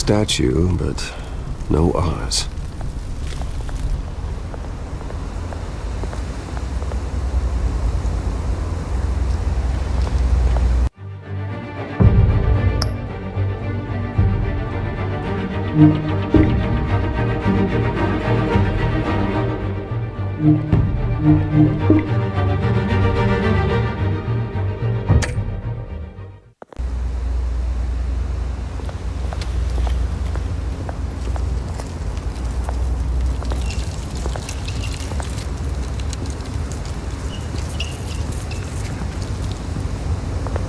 statue, but no Oz.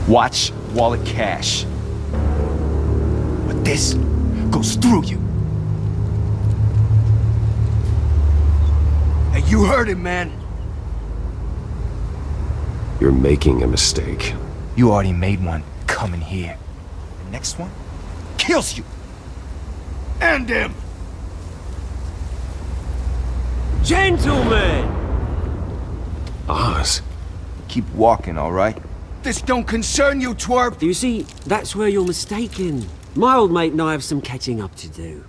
Watch wallet cash. But this goes through you. Hey, you heard him, man. You're making a mistake. You already made one coming here. The next one kills you. And him. Gentlemen! Oz? Keep walking, all right? This don't concern you, twerp! You see, that's where you're mistaken. My old mate and I have some catching up to do.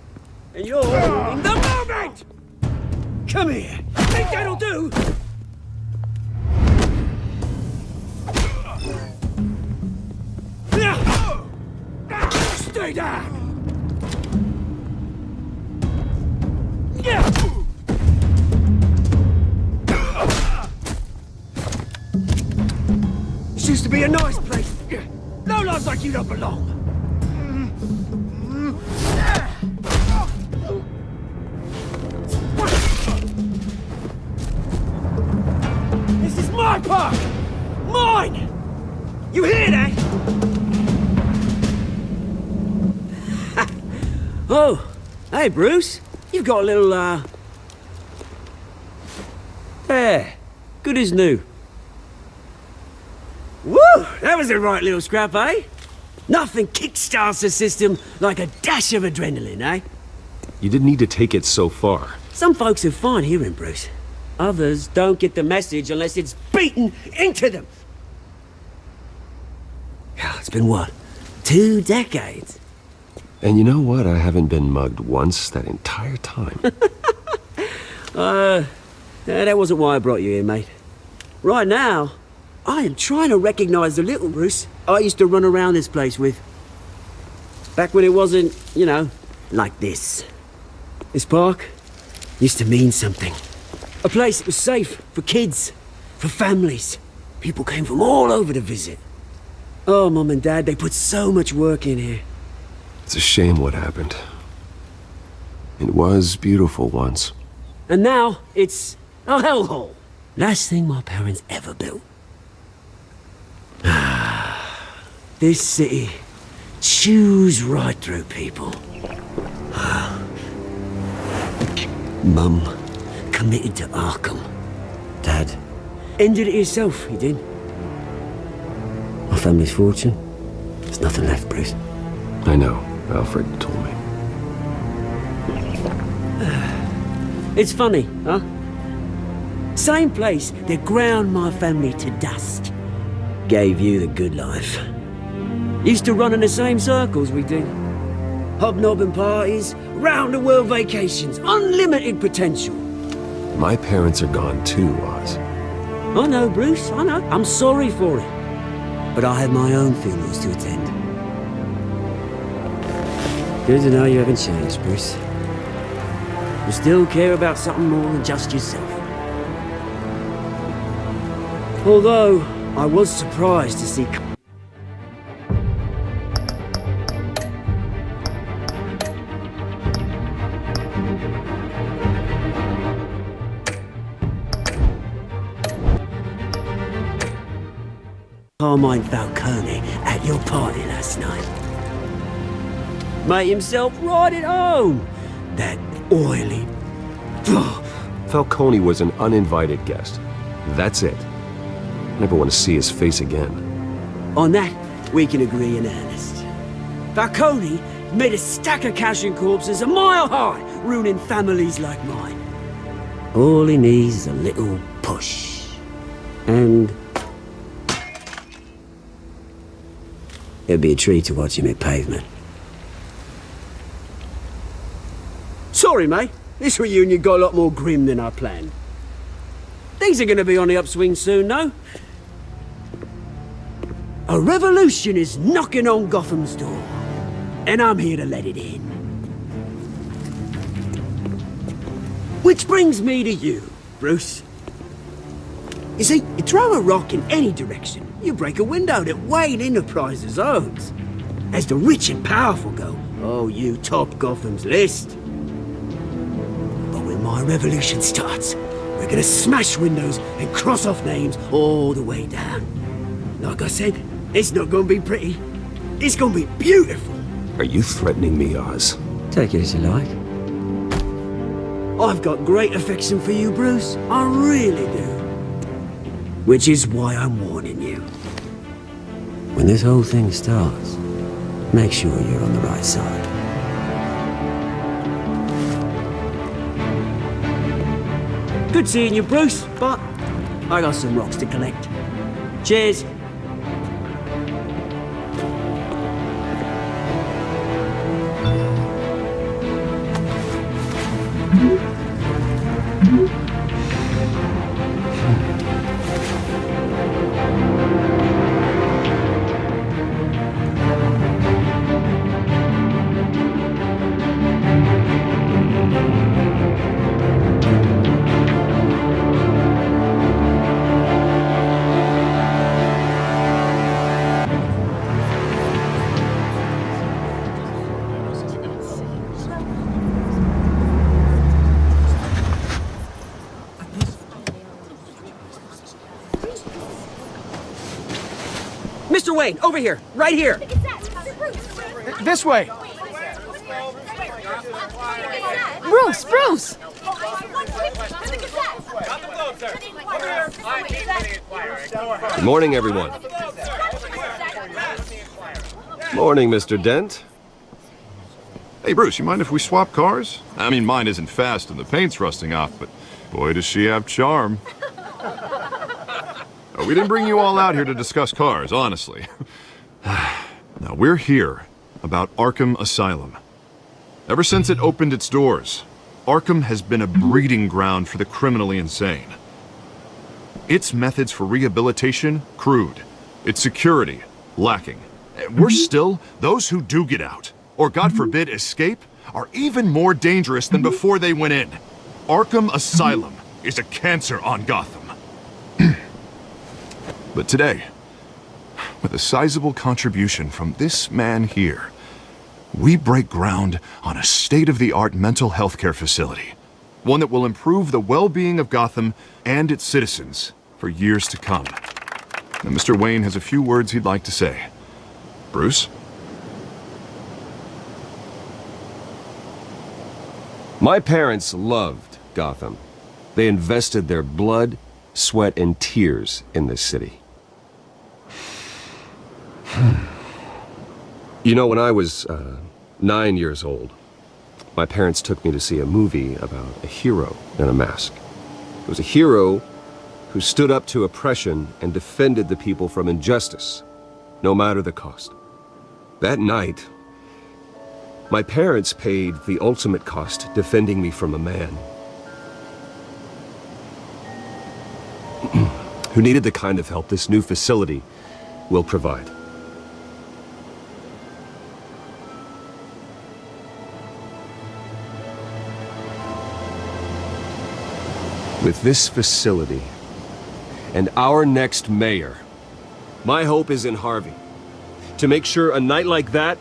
And you're in the moment! Come here! Think that'll do? Stay down! This used to be a nice place. No lives like you don't belong. This is my park! Mine! You hear that? Oh, hey Bruce. You've got a little, There. Good as new. Woo! That was a right little scrap, eh? Nothing kickstarts the system like a dash of adrenaline, eh? You didn't need to take it so far. Some folks are fine hearing, Bruce. Others don't get the message unless it's beaten into them. Yeah, it's been what? 2 decades? And you know what? I haven't been mugged once that entire time. That wasn't why I brought you here, mate. Right now, I am trying to recognize the little Bruce I used to run around this place with. Back when it wasn't, you know, like this. This park used to mean something. A place that was safe for kids, for families. People came from all over to visit. Oh, Mum and Dad, they put so much work in here. It's a shame what happened. It was beautiful once. And now, it's a hellhole. Last thing my parents ever built. This city chews right through people. Mum committed to Arkham. Dad ended it himself, he did. My family's fortune, there's nothing left, Bruce. I know. Alfred told me. It's funny, huh? Same place that ground my family to dust. Gave you the good life. Used to run in the same circles we did. Hobnobbing parties, round-the-world vacations, unlimited potential. My parents are gone too, Oz. I know, Bruce, I know. I'm sorry for it. But I have my own funerals to attend. Good to know you haven't changed, Bruce. You still care about something more than just yourself. Although, I was surprised to see Carmine Falcone at your party last night. Made himself right at home. That oily... Falcone was an uninvited guest. That's it. Never want to see his face again. On that, we can agree in earnest. Falcone made a stack of cash and corpses a mile high, ruining families like mine. All he needs is a little push. And... it'd be a treat to watch him hit pavement. Sorry, mate. This reunion got a lot more grim than I planned. Things are gonna be on the upswing soon, though. A revolution is knocking on Gotham's door, and I'm here to let it in. Which brings me to you, Bruce. You see, you throw a rock in any direction, you break a window that Wayne Enterprises owns. As the rich and powerful go, oh, you top Gotham's list. But when my revolution starts, we're gonna smash windows and cross off names all the way down. Like I said, it's not gonna be pretty. It's gonna be beautiful. Are you threatening me, Oz? Take it as you like. I've got great affection for you, Bruce. I really do. Which is why I'm warning you. When this whole thing starts, make sure you're on the right side. Good seeing you, Bruce, but I got some rocks to collect. Cheers. Mr. Wayne, over here, right here. This way! Bruce! Good morning, everyone. Morning, Mr. Dent. Hey, Bruce, you mind if we swap cars? I mean, mine isn't fast and the paint's rusting off, but boy, does she have charm. We didn't bring you all out here to discuss cars, honestly. Now, we're here about Arkham Asylum. Ever since it opened its doors, Arkham has been a breeding ground for the criminally insane. Its methods for rehabilitation, crude. Its security, lacking. Worse still, those who do get out, or God forbid escape, are even more dangerous than before they went in. Arkham Asylum is a cancer on Gotham. But today, with a sizable contribution from this man here, we break ground on a state-of-the-art mental health care facility. One that will improve the well-being of Gotham and its citizens for years to come. Now, Mr. Wayne has a few words he'd like to say. Bruce? My parents loved Gotham. They invested their blood, sweat, and tears in this city. You know, when I was 9 years old, my parents took me to see a movie about a hero in a mask. It was a hero who stood up to oppression and defended the people from injustice, no matter the cost. That night, my parents paid the ultimate cost defending me from a man who needed the kind of help this new facility will provide. With this facility and our next mayor, my hope is in Harvey, to make sure a night like that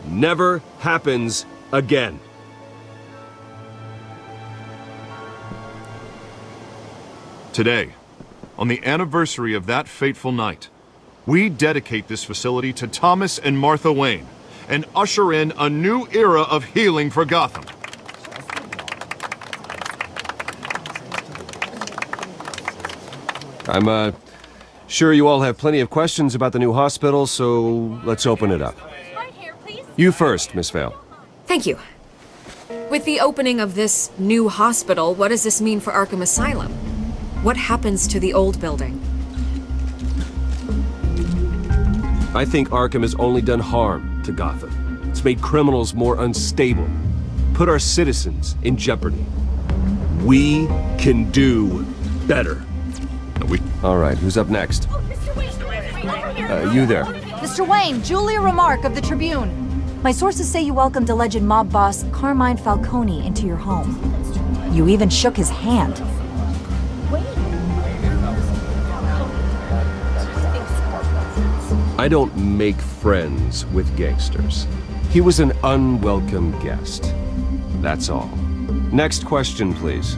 never happens again. Today, on the anniversary of that fateful night, we dedicate this facility to Thomas and Martha Wayne and usher in a new era of healing for Gotham. I'm sure you all have plenty of questions about the new hospital, so let's open it up. You first, Miss Vale. Thank you. With the opening of this new hospital, what does this mean for Arkham Asylum? What happens to the old building? I think Arkham has only done harm to Gotham. It's made criminals more unstable, put our citizens in jeopardy. We can do better. All right, who's up next? You there. Mr. Wayne, Julia Remark of the Tribune. My sources say you welcomed alleged mob boss Carmine Falcone into your home. You even shook his hand. I don't make friends with gangsters. He was an unwelcome guest. That's all. Next question, please.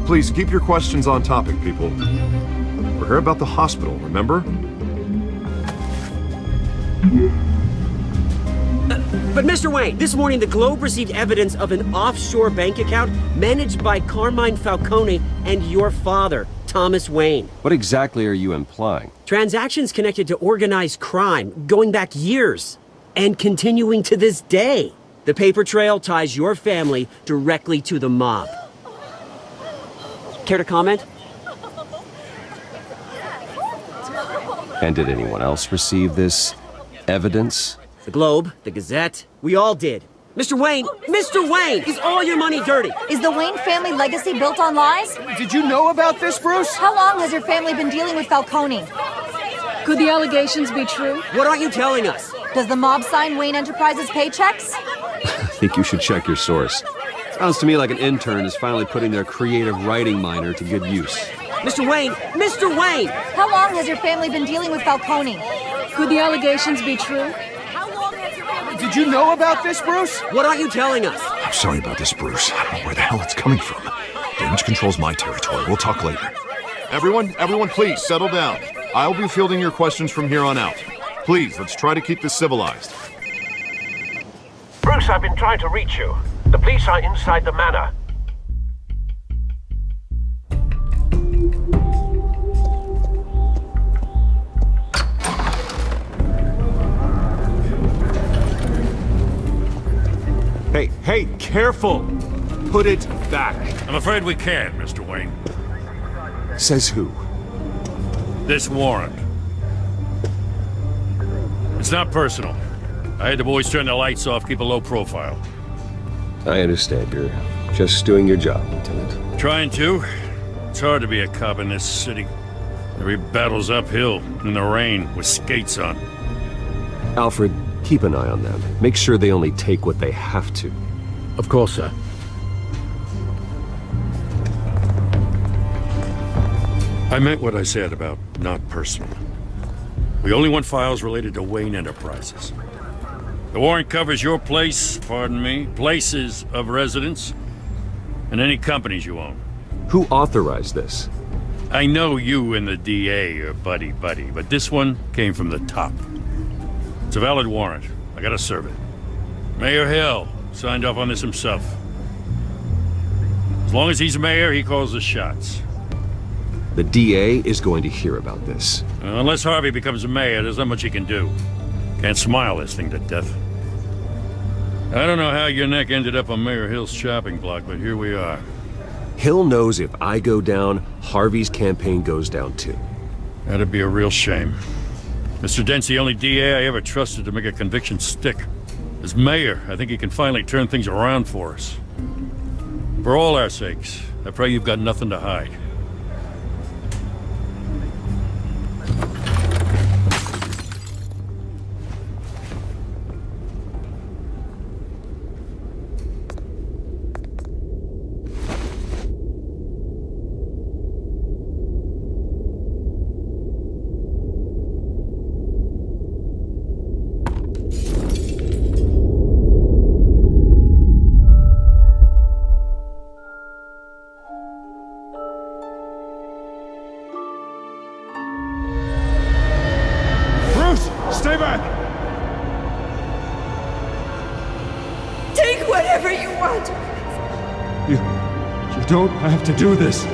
Please keep your questions on topic, people. We're here about the hospital, remember? But Mr. Wayne, this morning the Globe received evidence of an offshore bank account managed by Carmine Falcone and your father, Thomas Wayne. What exactly are you implying? Transactions connected to organized crime going back years and continuing to this day. The paper trail ties your family directly to the mob. Care to comment? And did anyone else receive this evidence? The Globe, the Gazette, we all did. Mr. Wayne, Mr. Wayne, is all your money dirty? Is the Wayne family legacy built on lies? Did you know about this, Bruce? How long has your family been dealing with Falcone? Could the allegations be true? What aren't you telling us? Does the mob sign Wayne Enterprises paychecks? I think you should check your source. Sounds to me like an intern is finally putting their creative writing minor to good use. Mr. Wayne, Mr. Wayne! How long has your family been dealing with Falcone? Could the allegations be true? Did you know about this, Bruce? What aren't you telling us? I'm sorry about this, Bruce. I don't know where the hell it's coming from. Damage control's my territory. We'll talk later. Everyone, please, settle down. I'll be fielding your questions from here on out. Please, let's try to keep this civilized. Bruce, I've been trying to reach you. The police are inside the manor. Hey, careful! Put it back. I'm afraid we can't, Mr. Wayne. Says who? This warrant. It's not personal. I had the boys turn the lights off, keep a low profile. I understand. You're just doing your job, Lieutenant. Trying to. It's hard to be a cop in this city. Every battle's uphill, in the rain, with skates on. Alfred, keep an eye on them. Make sure they only take what they have to. Of course, sir. I meant what I said about not personal. We only want files related to Wayne Enterprises. The warrant covers your place, pardon me, places of residence, and any companies you own. Who authorized this? I know you and the DA are buddy-buddy, but this one came from the top. It's a valid warrant. I gotta serve it. Mayor Hill signed off on this himself. As long as he's mayor, he calls the shots. The DA is going to hear about this. Unless Harvey becomes mayor, there's not much he can do. Can't smile this thing to death. I don't know how your neck ended up on Mayor Hill's shopping block, but here we are. Hill knows if I go down, Harvey's campaign goes down too. That'd be a real shame. Mr. Dent's the only DA I ever trusted to make a conviction stick. As mayor, I think he can finally turn things around for us. For all our sakes, I pray you've got nothing to hide. Stay back! Take whatever you want. You don't have to do this.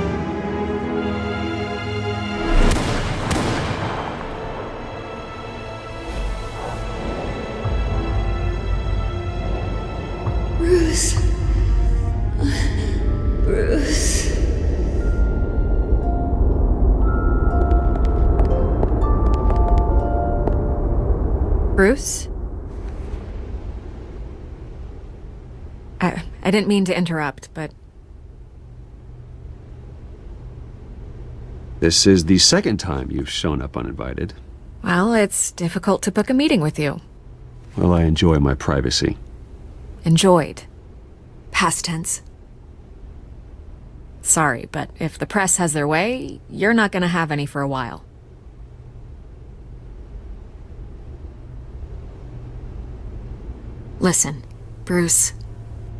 Bruce. Bruce. Bruce? I didn't mean to interrupt, but This is the second time you've shown up uninvited. well, it's difficult to book a meeting with you. Well, I enjoy my privacy. Enjoyed. Past tense. Sorry, but if the press has their way, you're not gonna have any for a while. Listen, Bruce.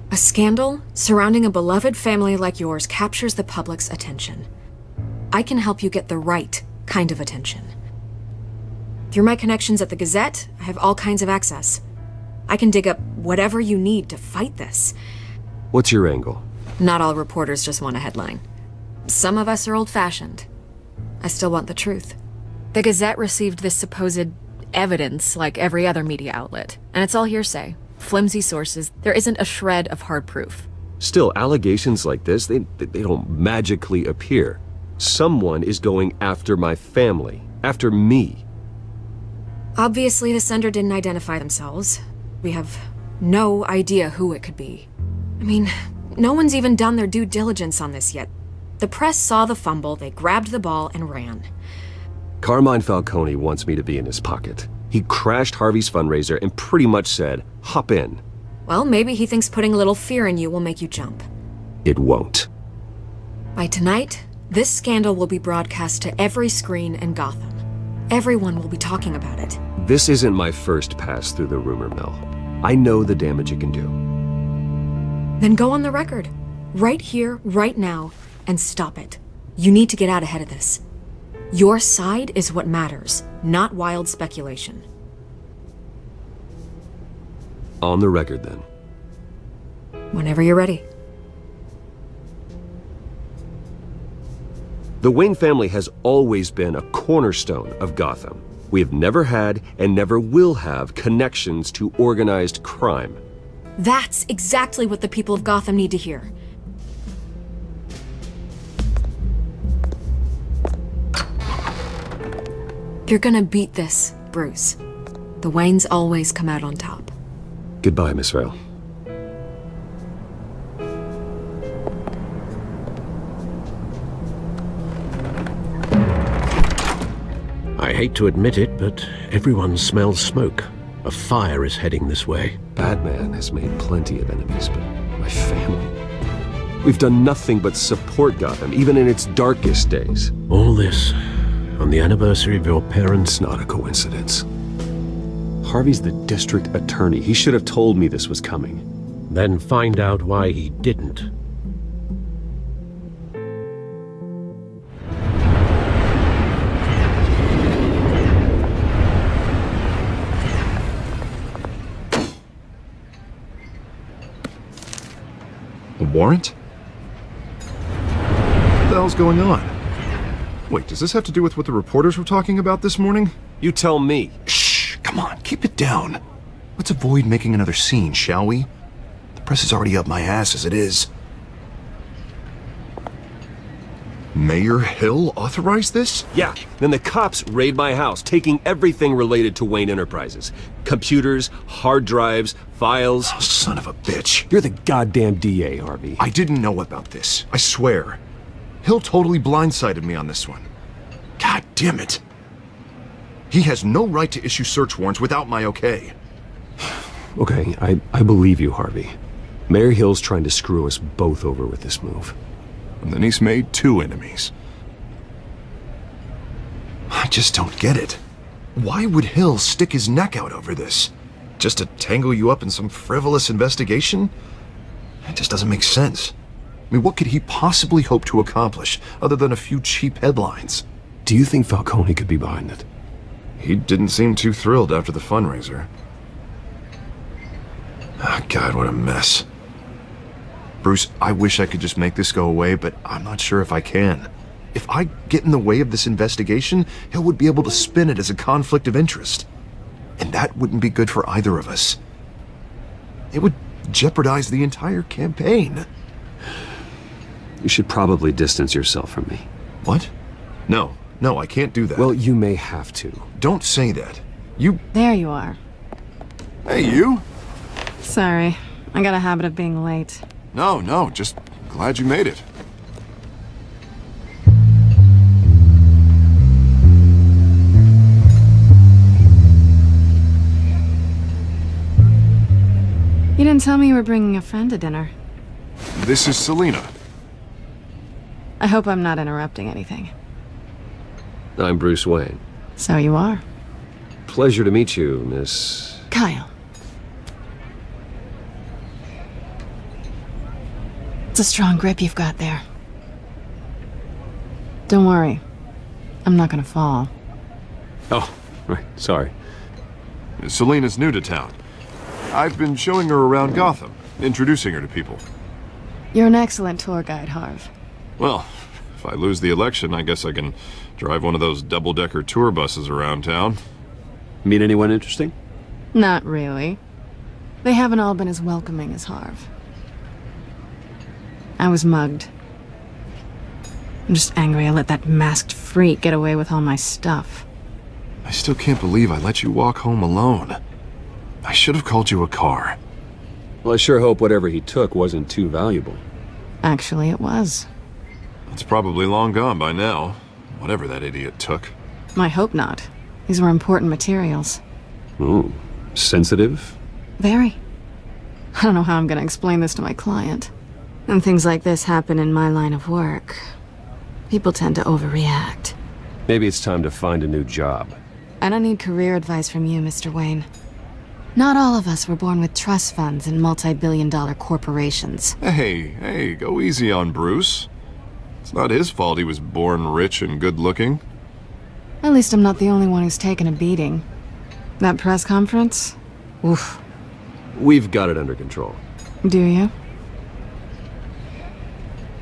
A scandal surrounding a beloved family like yours captures the public's attention. I can help you get the right kind of attention. Through my connections at the Gazette, I have all kinds of access. I can dig up whatever you need to fight this. What's your angle? Not all reporters just want a headline. Some of us are old-fashioned. I still want the truth. The Gazette received this supposed evidence like every other media outlet, and it's all hearsay. Flimsy sources. There isn't a shred of hard proof. Still, allegations like this, they don't magically appear. Someone is going after my family, after me. Obviously, the sender didn't identify themselves. We have no idea who it could be. I mean, no one's even done their due diligence on this yet. The press saw the fumble, they grabbed the ball and ran. Carmine Falcone wants me to be in his pocket. He crashed Harvey's fundraiser and pretty much said, hop in. Well, maybe he thinks putting a little fear in you will make you jump. It won't. By tonight, this scandal will be broadcast to every screen in Gotham. Everyone will be talking about it. This isn't my first pass through the rumor mill. I know the damage it can do. Then go on the record. Right here, right now, and stop it. You need to get out ahead of this. Your side is what matters, not wild speculation. On the record, then. Whenever you're ready. The Wayne family has always been a cornerstone of Gotham. We have never had and never will have connections to organized crime. That's exactly what the people of Gotham need to hear. You're gonna beat this, Bruce. The Waynes always come out on top. Goodbye, Miss Vale. I hate to admit it, but everyone smells smoke. A fire is heading this way. Batman has made plenty of enemies, but my family... We've done nothing but support Gotham, even in its darkest days. All this on the anniversary of your parents' It's not a coincidence. Harvey's the district attorney. He should have told me this was coming. Then find out why he didn't. A warrant? What the hell's going on? Wait, does this have to do with what the reporters were talking about this morning? You tell me. Shh, come on, keep it down. Let's avoid making another scene, shall we? The press is already up my ass as it is. Mayor Hill authorized this? Yeah, then the cops raid my house, taking everything related to Wayne Enterprises. Computers, hard drives, files. Oh, son of a bitch. You're the goddamn DA, Harvey. I didn't know about this, I swear. Hill totally blindsided me on this one. God damn it. He has no right to issue search warrants without my okay. Okay, I believe you, Harvey. Mayor Hill's trying to screw us both over with this move. And then he's made two enemies. I just don't get it. Why would Hill stick his neck out over this? Just to tangle you up in some frivolous investigation? It just doesn't make sense. I mean, what could he possibly hope to accomplish other than a few cheap headlines? Do you think Falcone could be behind it? He didn't seem too thrilled after the fundraiser. Ah, God, what a mess. Bruce, I wish I could just make this go away, but I'm not sure if I can. If I get in the way of this investigation, Hill would be able to spin it as a conflict of interest. And that wouldn't be good for either of us. It would jeopardize the entire campaign. You should probably distance yourself from me. What? No, I can't do that. Well, you may have to. Don't say that. You... There you are. Hey, you! Sorry, I got a habit of being late. No, just glad you made it. You didn't tell me you were bringing a friend to dinner. This is Selena. I hope I'm not interrupting anything. I'm Bruce Wayne. So you are. Pleasure to meet you, Miss... Kyle. It's a strong grip you've got there. Don't worry. I'm not gonna fall. Oh, right, sorry. Selena's new to town. I've been showing her around Gotham, introducing her to people. You're an excellent tour guide, Harv. Well, if I lose the election, I guess I can drive one of those double-decker tour buses around town. Meet anyone interesting? Not really. They haven't all been as welcoming as Harv. I was mugged. I'm just angry I let that masked freak get away with all my stuff. I still can't believe I let you walk home alone. I should have called you a car. Well, I sure hope whatever he took wasn't too valuable. Actually, it was. It's probably long gone by now, whatever that idiot took. I hope not. These were important materials. Ooh, sensitive? Very. I don't know how I'm gonna explain this to my client. When things like this happen in my line of work, people tend to overreact. Maybe it's time to find a new job. I don't need career advice from you, Mr. Wayne. Not all of us were born with trust funds and multi-billion-dollar corporations. Hey, go easy on Bruce. It's not his fault he was born rich and good-looking. At least I'm not the only one who's taken a beating. That press conference? Oof. We've got it under control. Do you?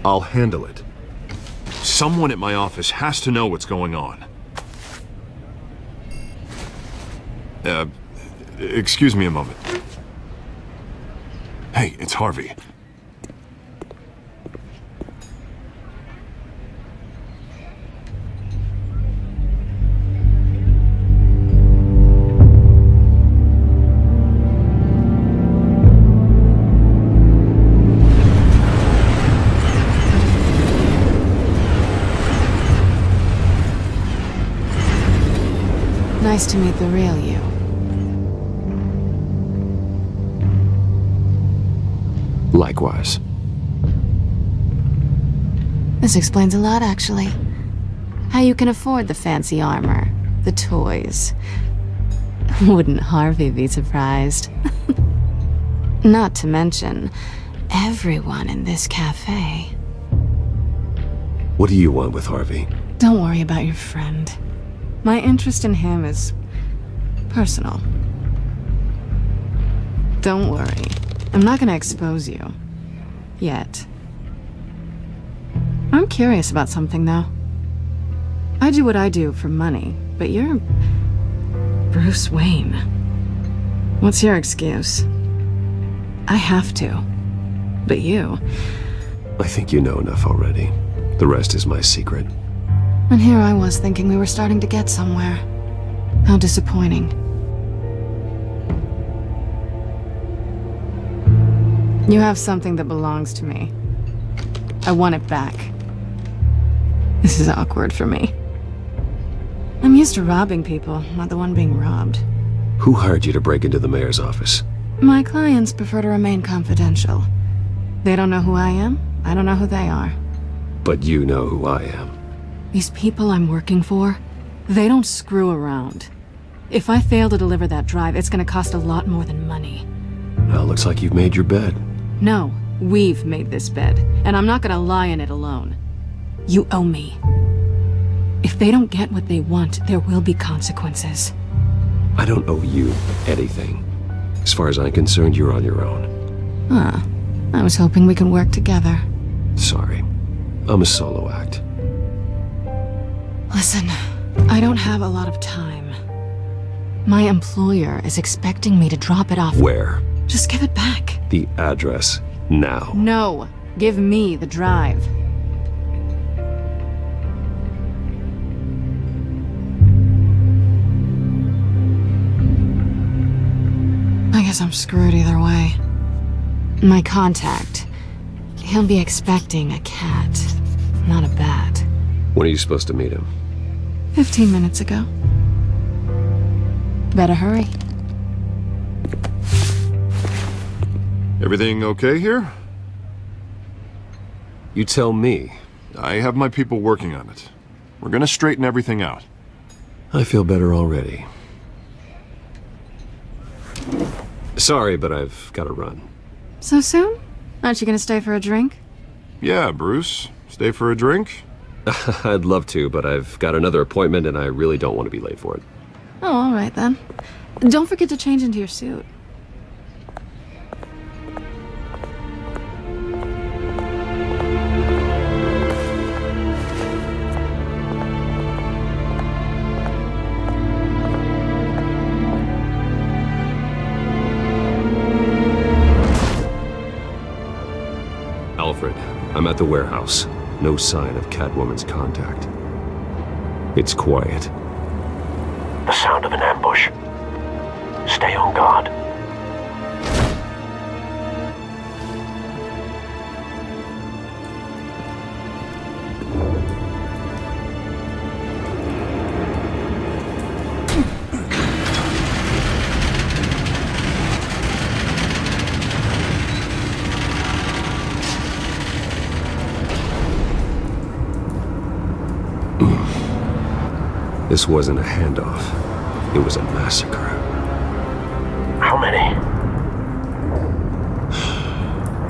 I'll handle it. Someone at my office has to know what's going on. Excuse me a moment. Hey, it's Harvey. Nice to meet the real you. Likewise. This explains a lot, actually. How you can afford the fancy armor, the toys. Wouldn't Harvey be surprised? Not to mention, everyone in this cafe. What do you want with Harvey? Don't worry about your friend. My interest in him is personal. Don't worry. I'm not gonna expose you. Yet. I'm curious about something, though. I do what I do for money, but you're... Bruce Wayne. What's your excuse? I have to. But you... I think you know enough already. The rest is my secret. And here I was thinking we were starting to get somewhere. How disappointing. You have something that belongs to me. I want it back. This is awkward for me. I'm used to robbing people, not the one being robbed. Who hired you to break into the mayor's office? My clients prefer to remain confidential. They don't know who I am, I don't know who they are. But you know who I am. These people I'm working for, they don't screw around. If I fail to deliver that drive, it's gonna cost a lot more than money. Well, looks like you've made your bed. No, we've made this bed, and I'm not gonna lie in it alone. You owe me. If they don't get what they want, there will be consequences. I don't owe you anything. As far as I'm concerned, you're on your own. Huh. I was hoping we could work together. Sorry. I'm a solo act. Listen, I don't have a lot of time. My employer is expecting me to drop it off. Where? Just give it back. The address, now. No, give me the drive. I guess I'm screwed either way. My contact, He'll be expecting a cat, not a bat. When are you supposed to meet him? 15 minutes ago. Better hurry. Everything okay here? You tell me. I have my people working on it. We're gonna straighten everything out. I feel better already. Sorry, but I've got to run. So soon? Aren't you gonna stay for a drink? Yeah, Bruce. Stay for a drink? I'd love to, but I've got another appointment and I really don't want to be late for it. Oh, all right then. Don't forget to change into your suit. Alfred, I'm at the warehouse. No sign of Catwoman's contact. It's quiet. The sound of an ambush. Stay on guard. This wasn't a handoff. It was a massacre. How many?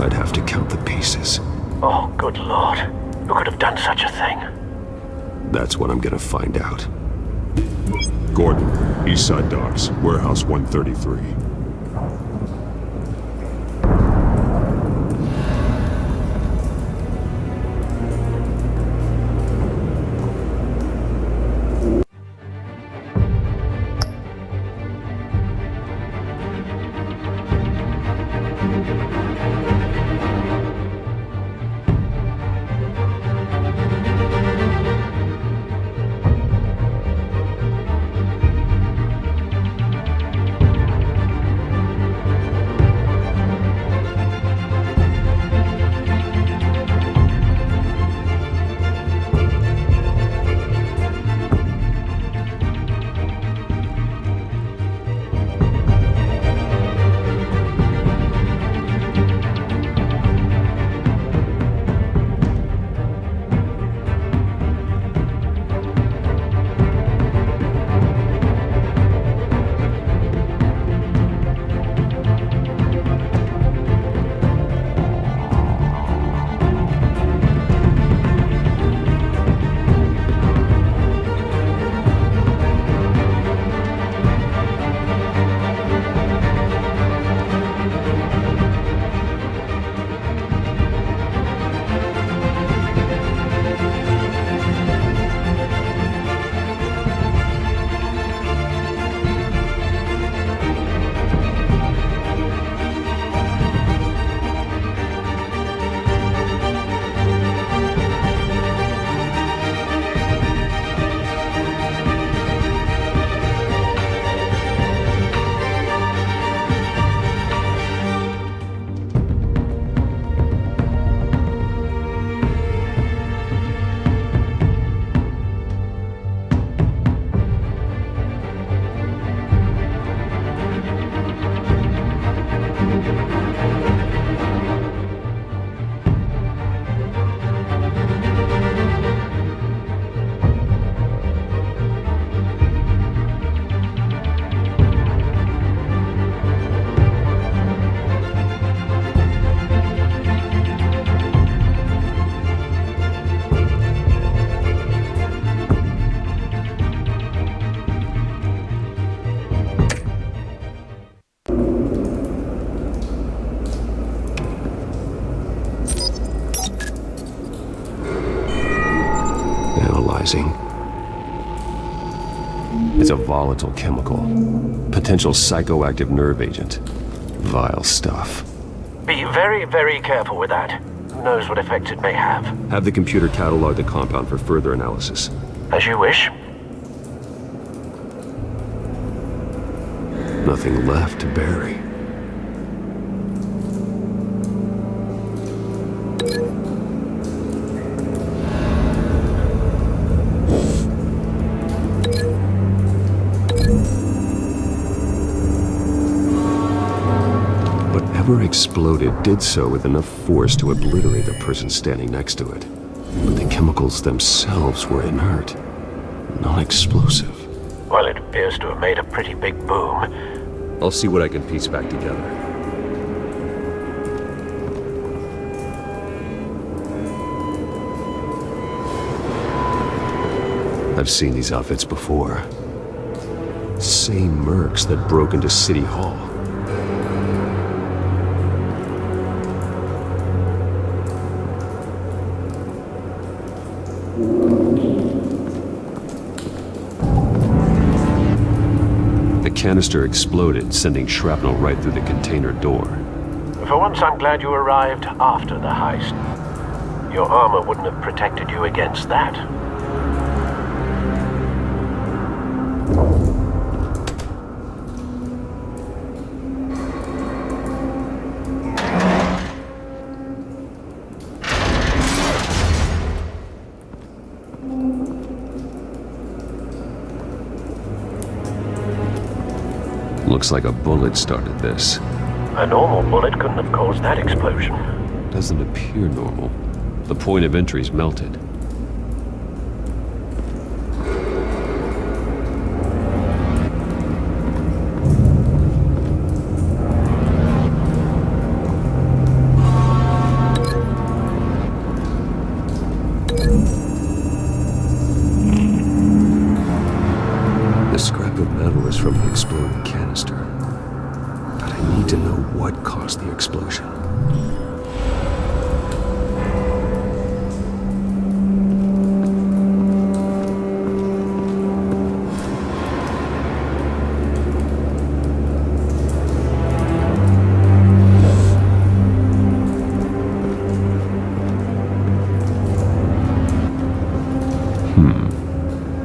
I'd have to count the pieces. Oh, good lord. Who could have done such a thing? That's what I'm gonna find out. Gordon, Eastside Docks, Warehouse 133. Analyzing. It's a volatile chemical. Potential psychoactive nerve agent. Vile stuff. Be very, very careful with that. Who knows what effect it may have. Have the computer catalog the compound for further analysis. As you wish. Nothing left to bury. Whatever exploded did so with enough force to obliterate the person standing next to it. But the chemicals themselves were inert, not explosive. Well, it appears to have made a pretty big boom. I'll see what I can piece back together. I've seen these outfits before. Same mercs that broke into City Hall. The canister exploded, sending shrapnel right through the container door. For once, I'm glad you arrived after the heist. Your armor wouldn't have protected you against that. Looks like a bullet started this. A normal bullet couldn't have caused that explosion. Doesn't appear normal. The point of entry's melted. The scrap of metal is from the exploding canister. But I need to know what caused the explosion.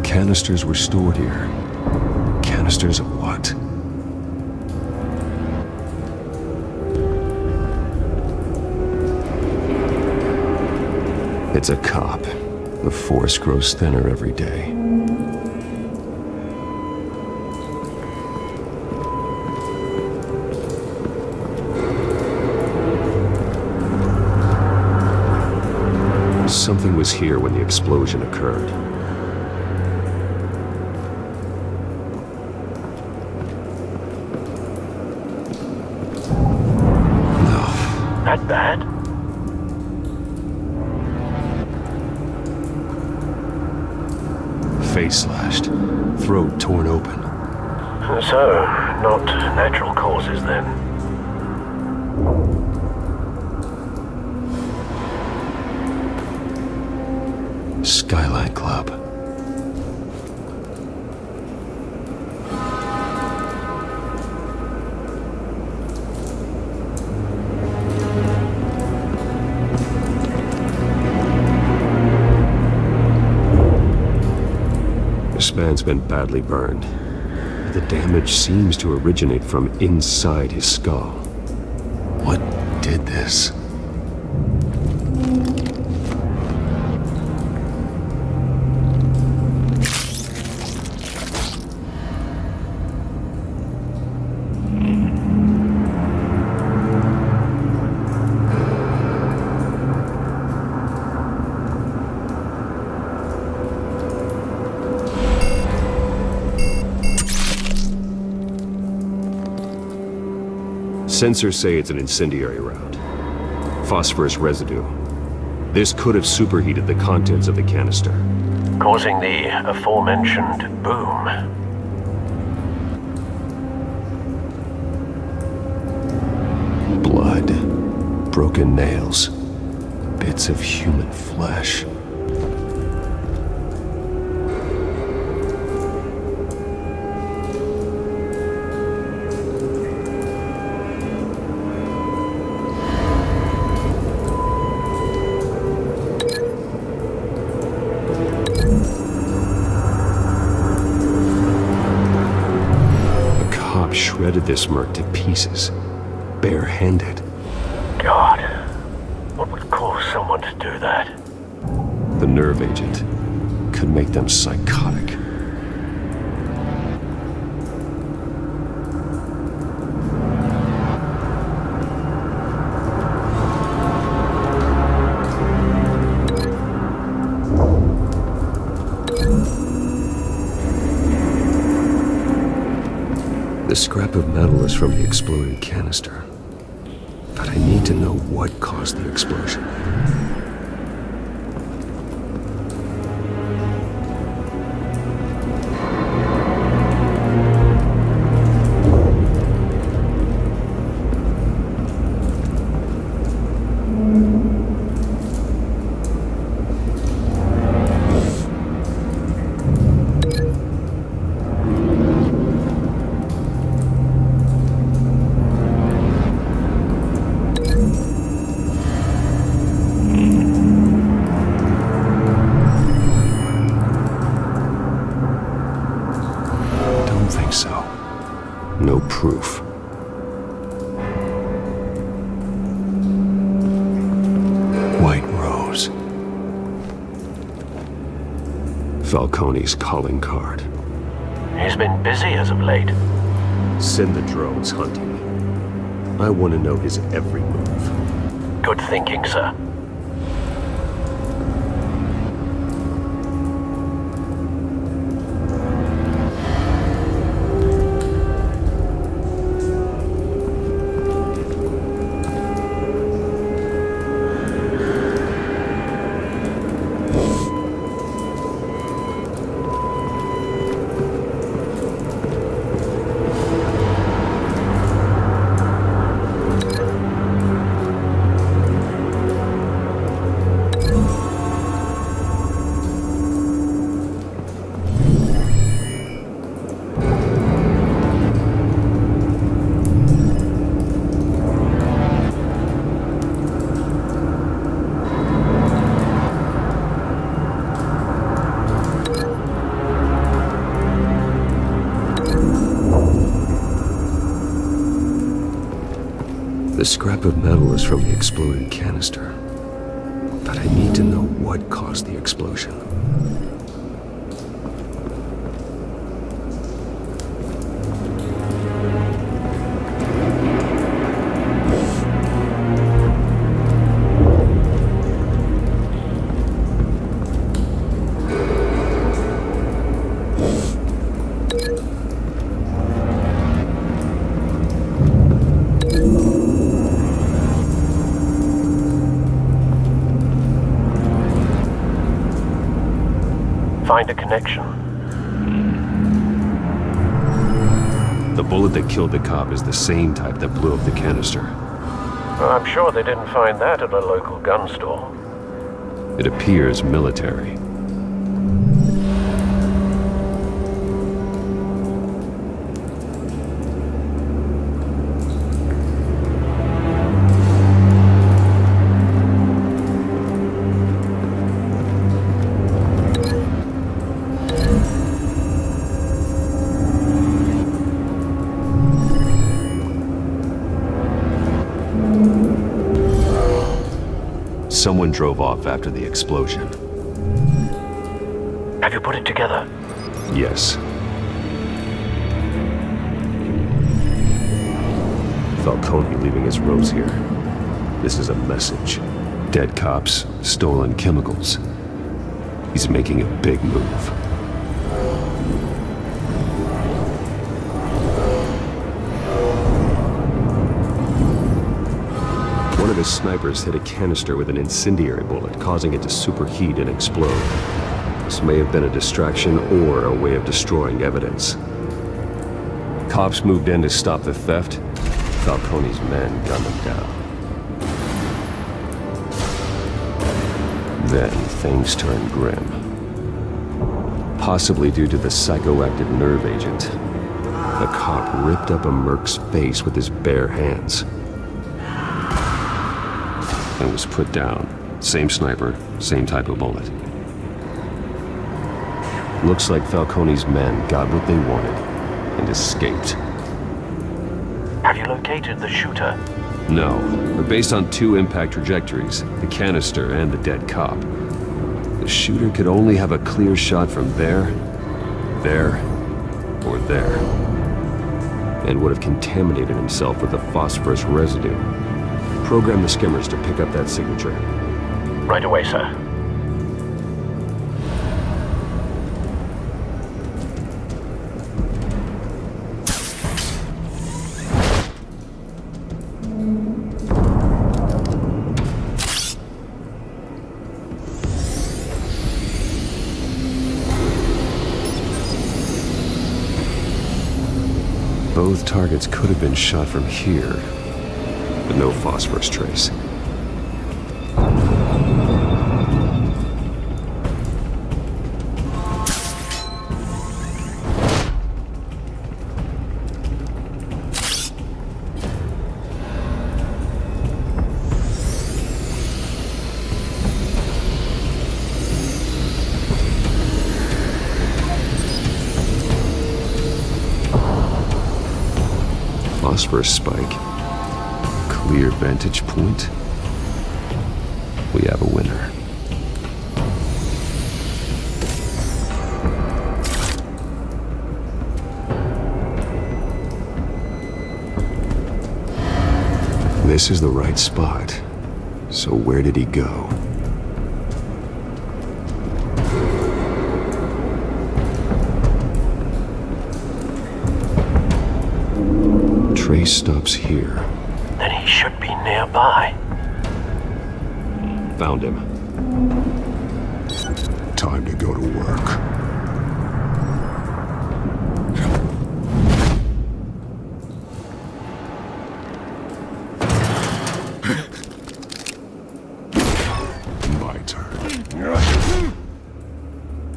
Canisters were stored here. Canisters of what? It's a cop. The force grows thinner every day. Something was here when the explosion occurred. That bad? Face slashed, throat torn open. So, not natural causes then. Skyline Club. This man's been badly burned. The damage seems to originate from inside his skull. What did this? Sensors say it's an incendiary round. Phosphorus residue. This could have superheated the contents of the canister, Causing the aforementioned boom. Blood, broken nails, bits of human flesh. Shredded this merc to pieces, bare-handed. God, what would cause someone to do that? The nerve agent could make them psychotic. The scrap of metal is from the exploded canister. But I need to know what caused the explosion. No proof. White Rose. Falcone's calling card. He's been busy as of late. Send the drones hunting. I want to know his every move. Good thinking, sir. The scrap of metal is from the exploded canister. But I need to know what caused the explosion. Find a connection. The bullet that killed the cop is the same type that blew up the canister. I'm sure they didn't find that at a local gun store. It appears military. Someone drove off after the explosion. Have you put it together? Yes. Falcone leaving his rose here. This is a message. Dead cops, stolen chemicals. He's making a big move. One of his snipers hit a canister with an incendiary bullet, causing it to superheat and explode. This may have been a distraction or a way of destroying evidence. Cops moved in to stop the theft. Falcone's men gunned them down. Then things turned grim. Possibly due to the psychoactive nerve agent. The cop ripped up a merc's face with his bare hands. And was put down. Same sniper, same type of bullet. Looks like Falcone's men got what they wanted and escaped. Have you located the shooter? No, but based on two impact trajectories, the canister and the dead cop, the shooter could only have a clear shot from there, or there, and would have contaminated himself with the phosphorus residue. Program the skimmers to pick up that signature. Right away, sir. Both targets could have been shot from here, but no phosphorus trace. Phosphorus spike. Clear vantage point. We have a winner. This is the right spot. So where did he go? Trace stops here. Then he should be nearby. Found him. Time to go to work. My turn.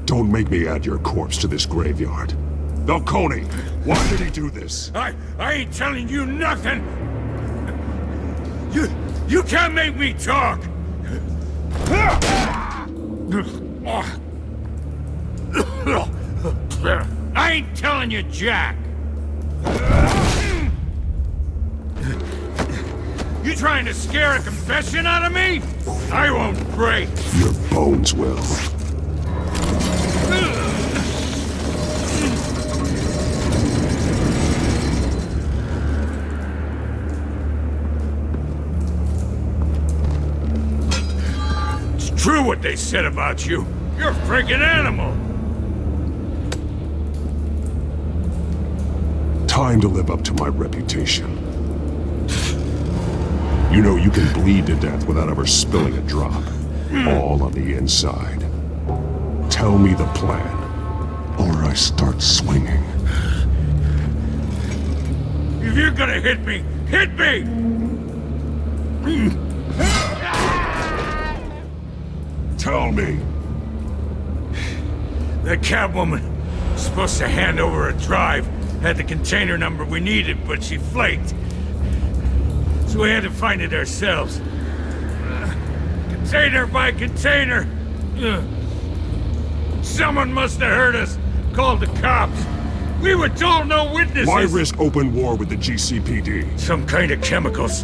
Don't make me add your corpse to this graveyard. Falcone, why did he do this? I ain't telling you nothing! You can't make me talk! I ain't telling you jack! You trying to scare a confession out of me? I won't break! Your bones will. True what they said about you. You're a freaking animal. Time to live up to my reputation. You know you can bleed to death without ever spilling a drop. All on the inside. Tell me the plan, or I start swinging. If you're gonna hit me, hit me! Tell me! That Catwoman was supposed to hand over a drive, had the container number we needed, but she flaked. So we had to find it ourselves. Container by container. Someone must have heard us, called the cops. We were told no witnesses. Why risk open war with the GCPD? Some kind of chemicals.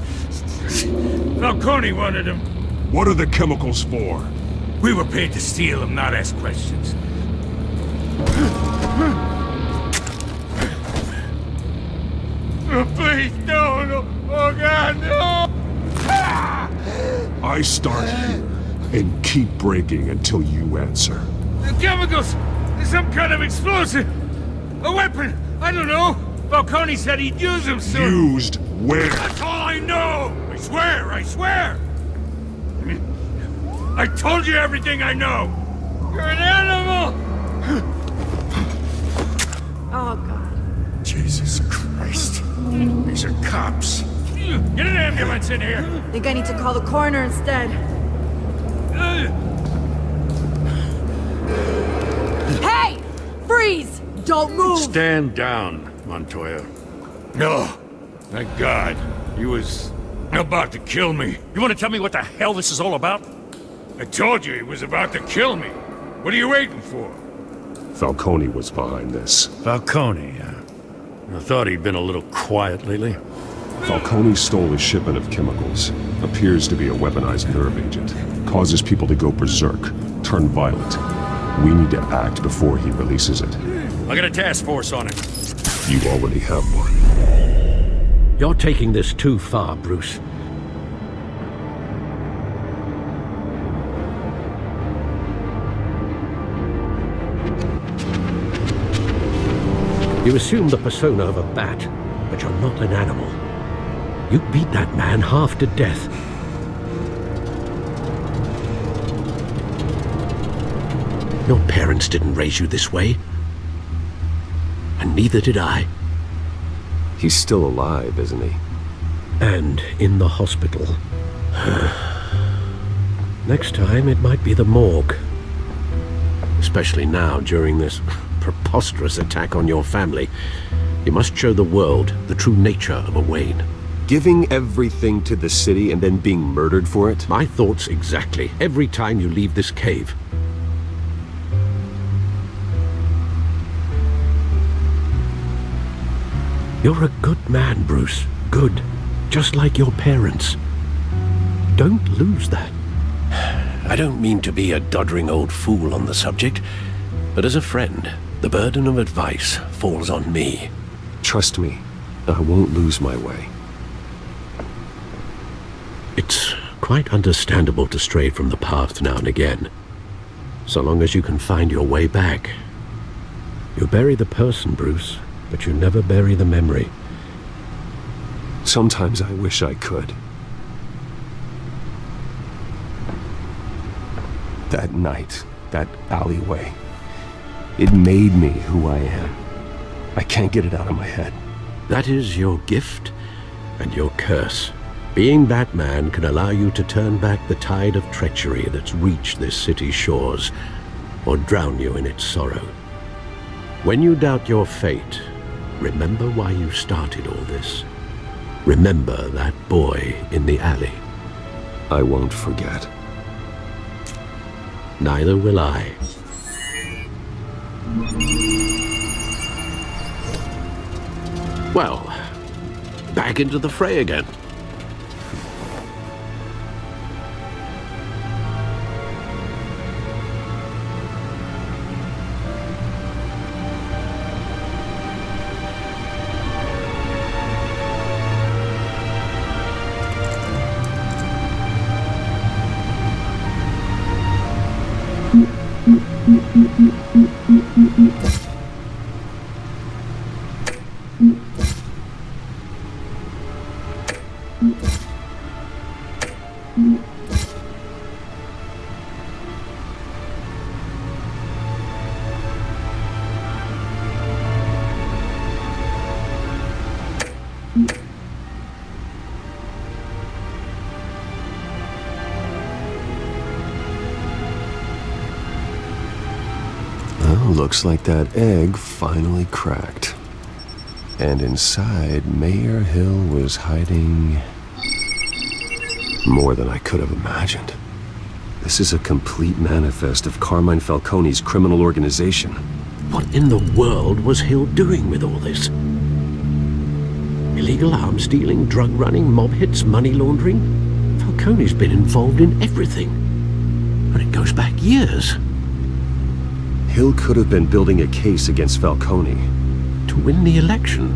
Falcone wanted them. What are the chemicals for? We were paid to steal them, not ask questions. Oh, please, no. Oh, God, no! I start here and keep breaking until you answer. The chemicals! Some kind of explosive! A weapon! I don't know! Falcone said he'd use them soon! Used where? That's all I know! I swear! I told you everything I know! You're an animal! Oh, God. Jesus Christ. These are cops. Get an ambulance in here! Think I need to call the coroner instead. Hey! Freeze! Don't move! Stand down, Montoya. No. Thank God. He was about to kill me. You want to tell me what the hell this is all about? I told you he was about to kill me. What are you waiting for? Falcone was behind this. Falcone, I thought he'd been a little quiet lately. Falcone stole a shipment of chemicals. Appears to be a weaponized nerve agent. Causes people to go berserk, turn violent. We need to act before he releases it. I got a task force on it. You already have one. You're taking this too far, Bruce. You assume the persona of a bat, but you're not an animal. You beat that man half to death. Your parents didn't raise you this way. And neither did I. He's still alive, isn't he? And in the hospital. Next time, it might be the morgue. Especially now, during this preposterous attack on your family. You must show the world the true nature of a Wayne. Giving everything to the city and then being murdered for it? My thoughts exactly. Every time you leave this cave. You're a good man, Bruce. Good. Just like your parents. Don't lose that. I don't mean to be a doddering old fool on the subject, but as a friend, the burden of advice falls on me. Trust me, I won't lose my way. It's quite understandable to stray from the path now and again, so long as you can find your way back. You bury the person, Bruce, but you never bury the memory. Sometimes I wish I could. That night, that alleyway, it made me who I am. I can't get it out of my head. That is your gift and your curse. Being Batman can allow you to turn back the tide of treachery that's reached this city's shores, or drown you in its sorrow. When you doubt your fate, remember why you started all this. Remember that boy in the alley. I won't forget. Neither will I. Well, back into the fray again. Looks like that egg finally cracked. And inside, Mayor Hill was hiding more than I could have imagined. This is a complete manifest of Carmine Falcone's criminal organization. What in the world was Hill doing with all this? Illegal arms dealing, drug running, mob hits, money laundering? Falcone's been involved in everything. And it goes back years. Hill could have been building a case against Falcone. To win the election.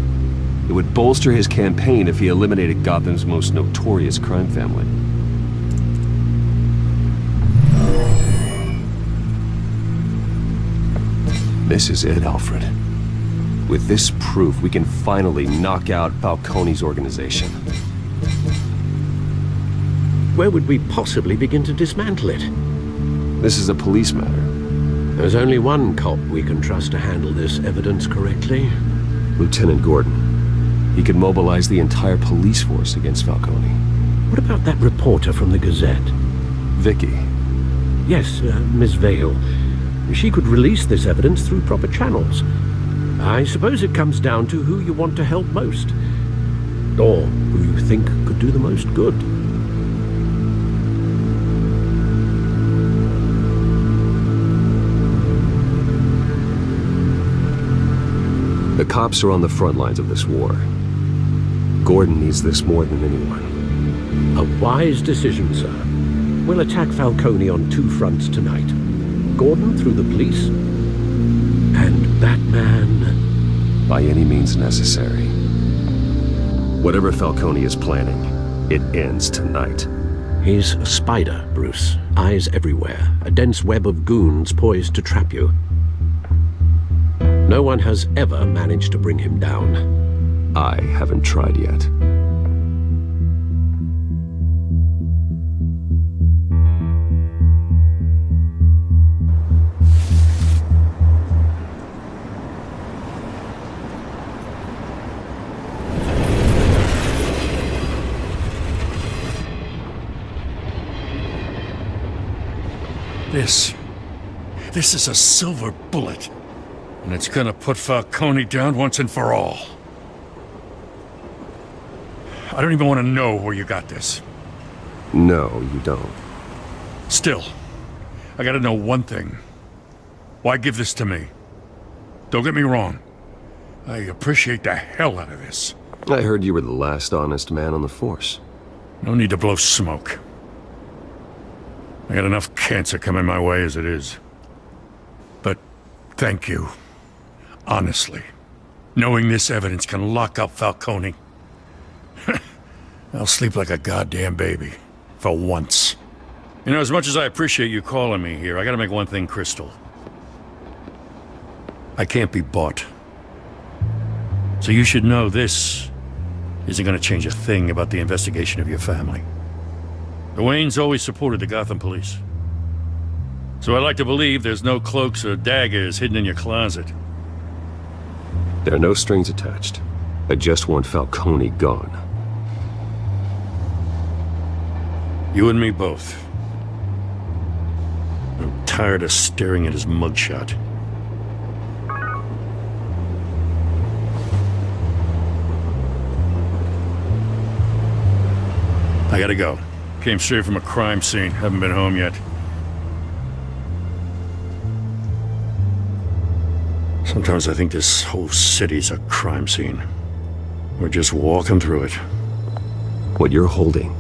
It would bolster his campaign if he eliminated Gotham's most notorious crime family. This is it, Alfred. With this proof, we can finally knock out Falcone's organization. Where would we possibly begin to dismantle it? This is a police matter. There's only one cop we can trust to handle this evidence correctly. Lieutenant Gordon. He could mobilize the entire police force against Falcone. What about that reporter from the Gazette? Vicky. Yes, Miss Vale. She could release this evidence through proper channels. I suppose it comes down to who you want to help most. Or who you think could do the most good. The cops are on the front lines of this war. Gordon needs this more than anyone. A wise decision, sir. We'll attack Falcone on two fronts tonight. Gordon through the police, and Batman... by any means necessary. Whatever Falcone is planning, it ends tonight. He's a spider, Bruce. Eyes everywhere. A dense web of goons poised to trap you. No one has ever managed to bring him down. I haven't tried yet. This is a silver bullet. And it's gonna put Falcone down once and for all. I don't even want to know where you got this. No, you don't. Still, I gotta know one thing. Why give this to me? Don't get me wrong. I appreciate the hell out of this. I heard you were the last honest man on the force. No need to blow smoke. I got enough cancer coming my way as it is. But thank you. Honestly. Knowing this evidence can lock up Falcone. I'll sleep like a goddamn baby. For once. You know, as much as I appreciate you calling me here, I gotta make one thing crystal. I can't be bought. So you should know this isn't gonna change a thing about the investigation of your family. The Waynes always supported the Gotham police. So I like to believe there's no cloaks or daggers hidden in your closet. There are no strings attached. I just want Falcone gone. You and me both. I'm tired of staring at his mugshot. I gotta go. Came straight from a crime scene. Haven't been home yet. Sometimes I think this whole city's a crime scene. We're just walking through it. What you're holding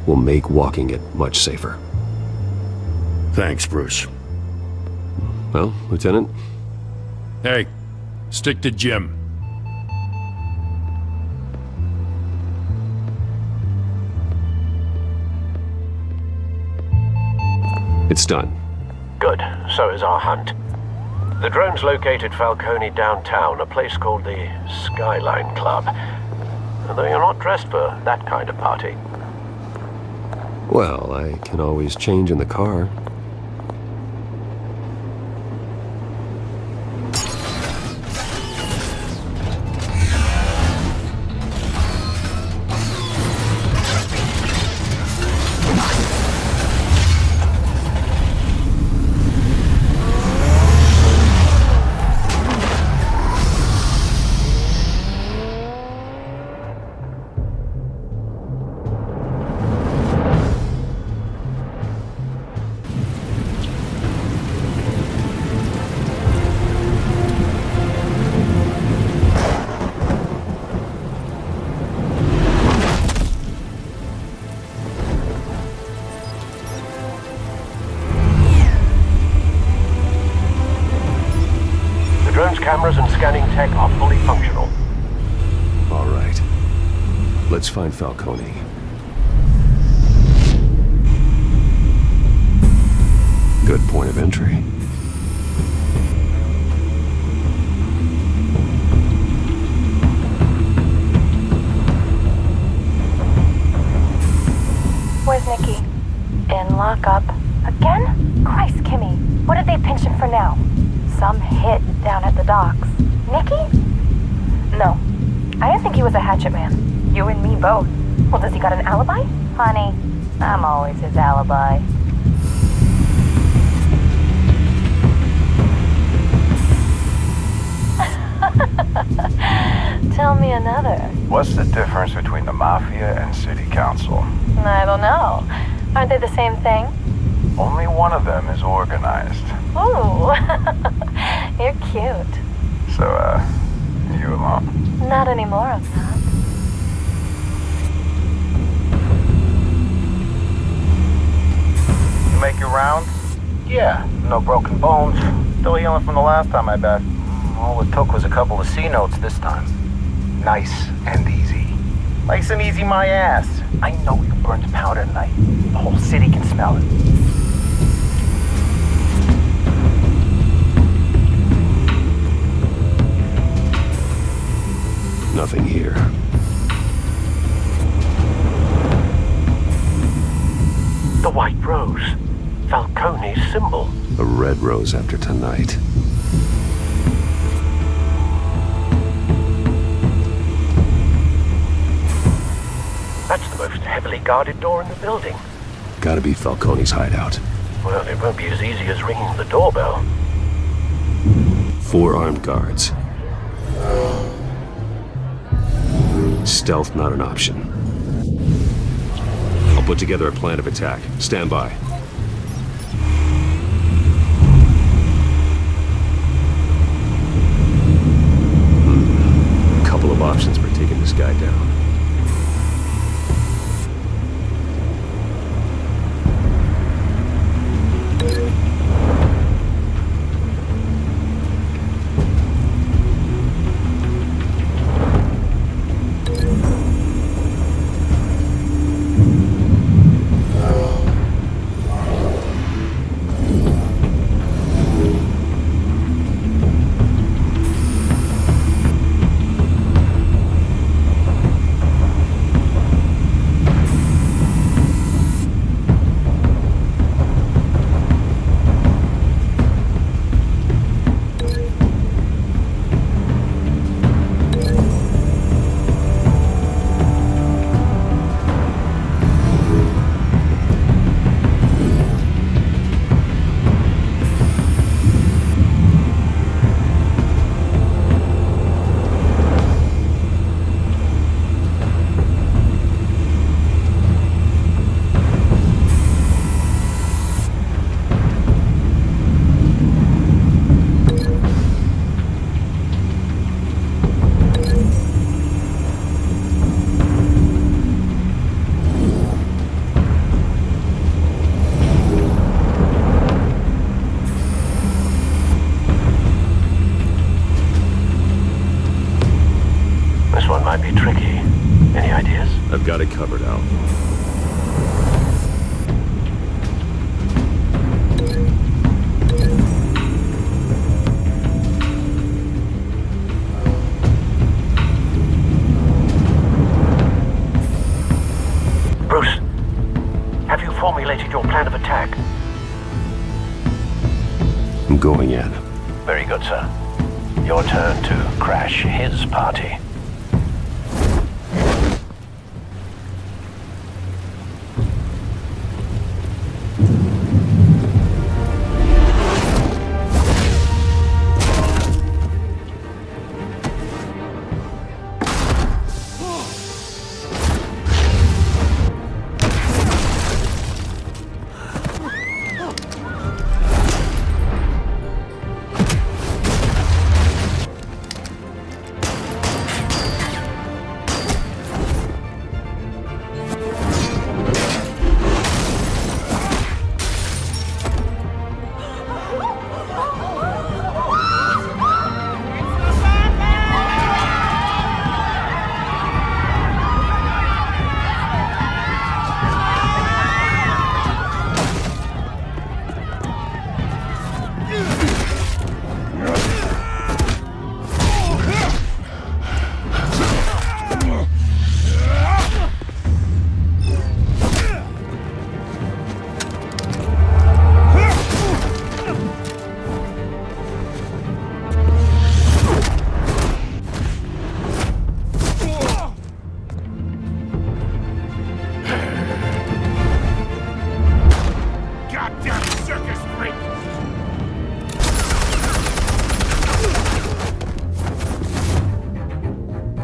will make walking it much safer. Thanks, Bruce. Well, Lieutenant? Hey, stick to Jim. It's done. Good. So is our hunt. The drones located Falcone downtown, a place called the Skyline Club. Though you're not dressed for that kind of party. Well, I can always change in the car. Cameras and scanning tech are fully functional. All right. Let's find Falcone. Good point of entry. Where's Nikki? In lockup. Again? Christ, Kimmy. What did they pinch him for now? Some hit down at the docks. Nikki? No. I didn't think he was a hatchet man. You and me both. Well, does he got an alibi? Honey, I'm always his alibi. Tell me another. What's the difference between the Mafia and City Council? I don't know. Aren't they the same thing? Only one of them is organized. Ooh, you're cute. So, you alone? Not anymore, I'm not. You make your rounds? Yeah, no broken bones. Still healing from the last time, I bet. All it took was a couple of C notes this time. Nice and easy. Nice and easy, my ass. I know you burned powder tonight. The whole city can smell it. Nothing here. The white rose. Falcone's symbol. A red rose after tonight. That's the most heavily guarded door in the building. Gotta be Falcone's hideout. Well, it won't be as easy as ringing the doorbell. 4 armed guards. Stealth not an option. I'll put together a plan of attack. Stand by. Couple of options for taking this guy down. I've got it covered, Al. Bruce, have you formulated your plan of attack? I'm going in. Very good, sir. Your turn to crash his party.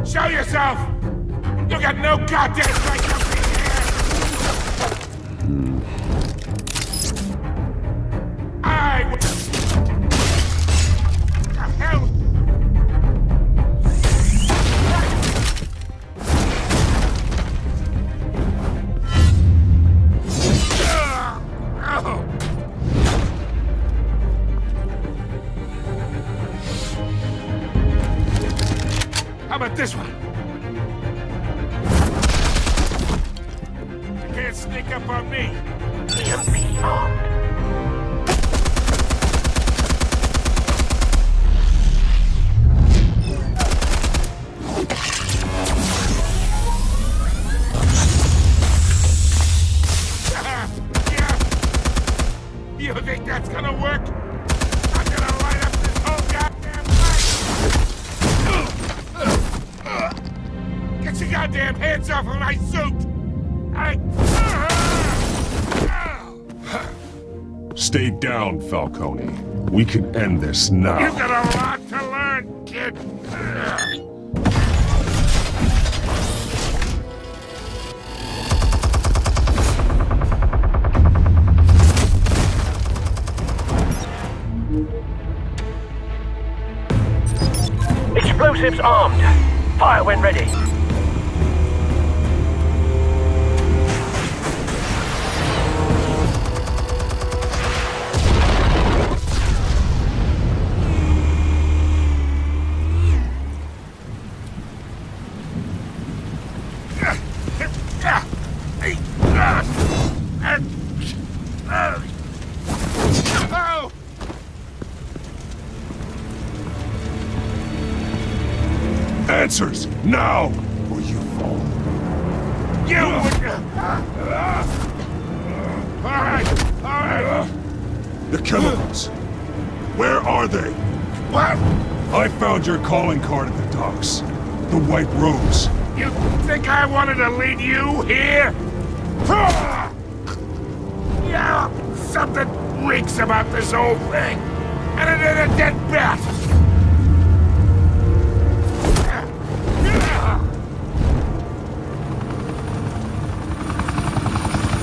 Show yourself! You got no goddamn right to be here! What the hell? How about this one? You can't sneak up on me. Be armed. You think that's gonna work? I'm gonna light up this whole goddamn place! Get your goddamn hands off of my suit! Stay down, Falcone. We can end this now. You've got a lot to learn, kid. Explosives armed. Fire when ready. Answers, now, or you fall. You Alright. The chemicals. Where are they? What? I found your calling card at the docks. The White Rose. You think I wanted to lead you here? Yeah, something reeks about this whole thing. And it ain't a dead bat.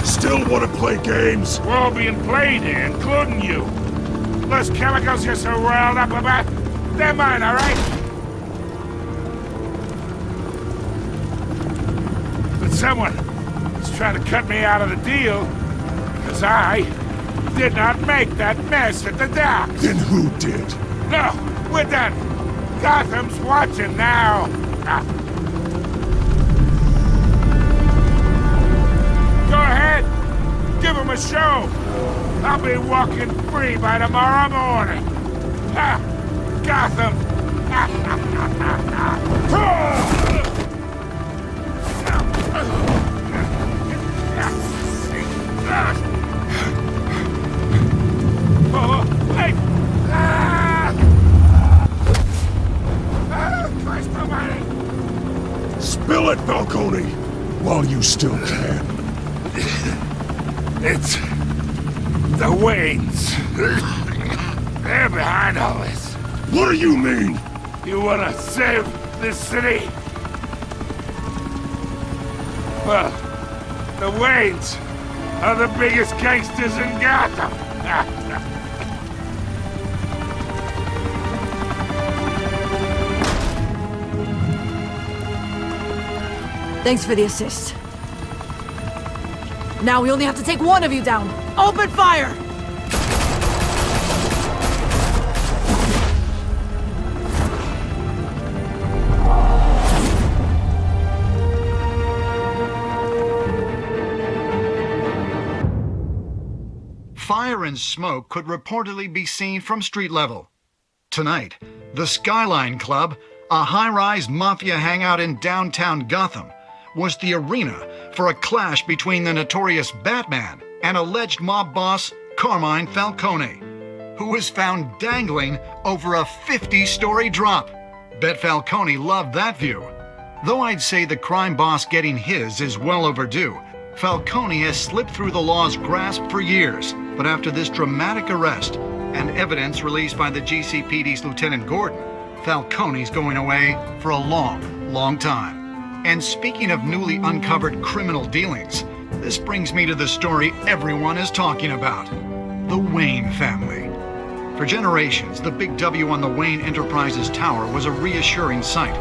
Still want to play games? We're all being played here, including you. Those chemicals you're so riled up about, they're mine, all right? But someone is trying to cut me out of the deal, because I did not make that mess at the dock. Then who did? No, we're done. Gotham's watching now. Go ahead. Give him a show. I'll be walking free by tomorrow morning. Gotham. Oh, hey. Christ almighty. Spill it, Falcone, while you still can. It's the Waynes. They're behind all this. What do you mean? You want to save this city? Well, the Waynes are the biggest gangsters in Gotham. Thanks for the assist. Now we only have to take one of you down. Open fire! Fire and smoke could reportedly be seen from street level. Tonight, the Skyline Club, a high-rise mafia hangout in downtown Gotham, was the arena for a clash between the notorious Batman and alleged mob boss Carmine Falcone, who was found dangling over a 50-story drop. Bet Falcone loved that view. Though I'd say the crime boss getting his is well overdue, Falcone has slipped through the law's grasp for years. But after this dramatic arrest and evidence released by the GCPD's Lieutenant Gordon, Falcone's going away for a long, long time. And speaking of newly uncovered criminal dealings, this brings me to the story everyone is talking about, the Wayne family. For generations, the big W on the Wayne Enterprises Tower was a reassuring sight.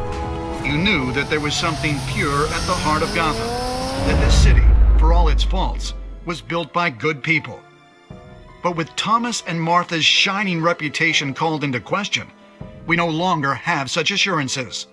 You knew that there was something pure at the heart of Gotham, that this city, for all its faults, was built by good people. But with Thomas and Martha's shining reputation called into question, we no longer have such assurances.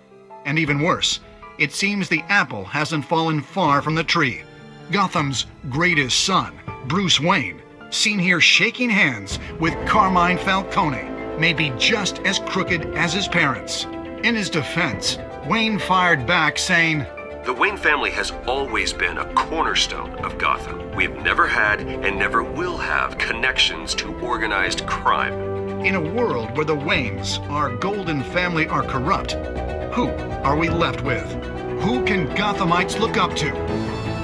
And even worse, it seems the apple hasn't fallen far from the tree. Gotham's greatest son, Bruce Wayne, seen here shaking hands with Carmine Falcone, may be just as crooked as his parents. In his defense, Wayne fired back saying, "The Wayne family has always been a cornerstone of Gotham. We have never had and never will have connections to organized crime." In a world where the Waynes, our golden family, are corrupt, who are we left with? Who can Gothamites look up to?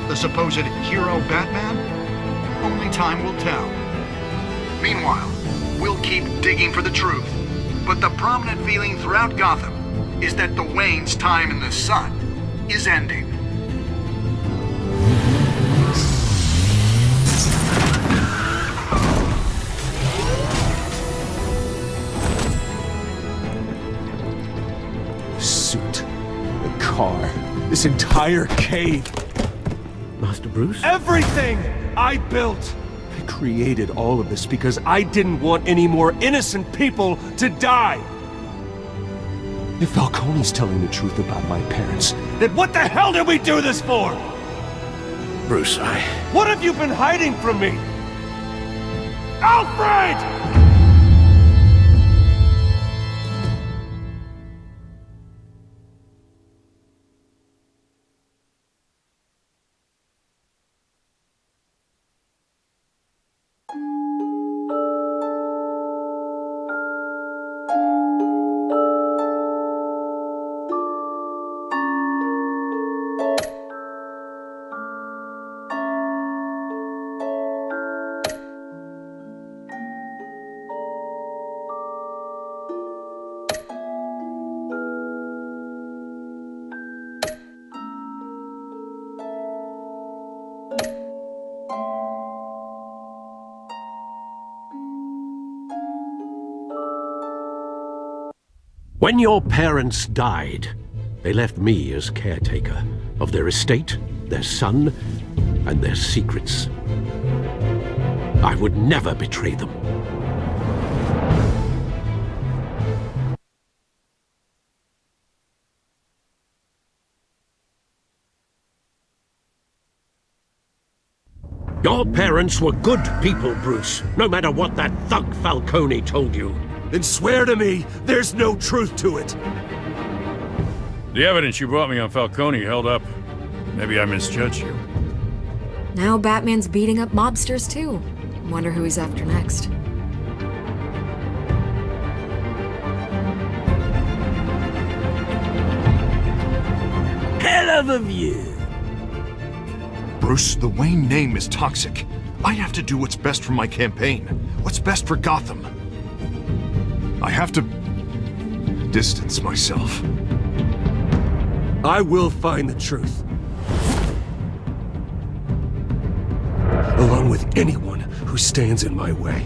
The supposed hero Batman? Only time will tell. Meanwhile, we'll keep digging for the truth. But the prominent feeling throughout Gotham is that the Wayne's time in the sun is ending. The suit, the car, this entire cave. Master Bruce? Everything I built! I created all of this because I didn't want any more innocent people to die! If Falcone's telling the truth about my parents, then what the hell did we do this for? Bruce, What have you been hiding from me? Alfred! When your parents died, they left me as caretaker of their estate, their son, and their secrets. I would never betray them. Your parents were good people, Bruce, no matter what that thug Falcone told you. Then swear to me there's no truth to it. The evidence you brought me on Falcone held up. Maybe I misjudged you. Now Batman's beating up mobsters too. Wonder who he's after next. Hell of a view. Bruce, the Wayne name is toxic. I have to do what's best for my campaign. What's best for Gotham. I have to distance myself. I will find the truth. Along with anyone who stands in my way.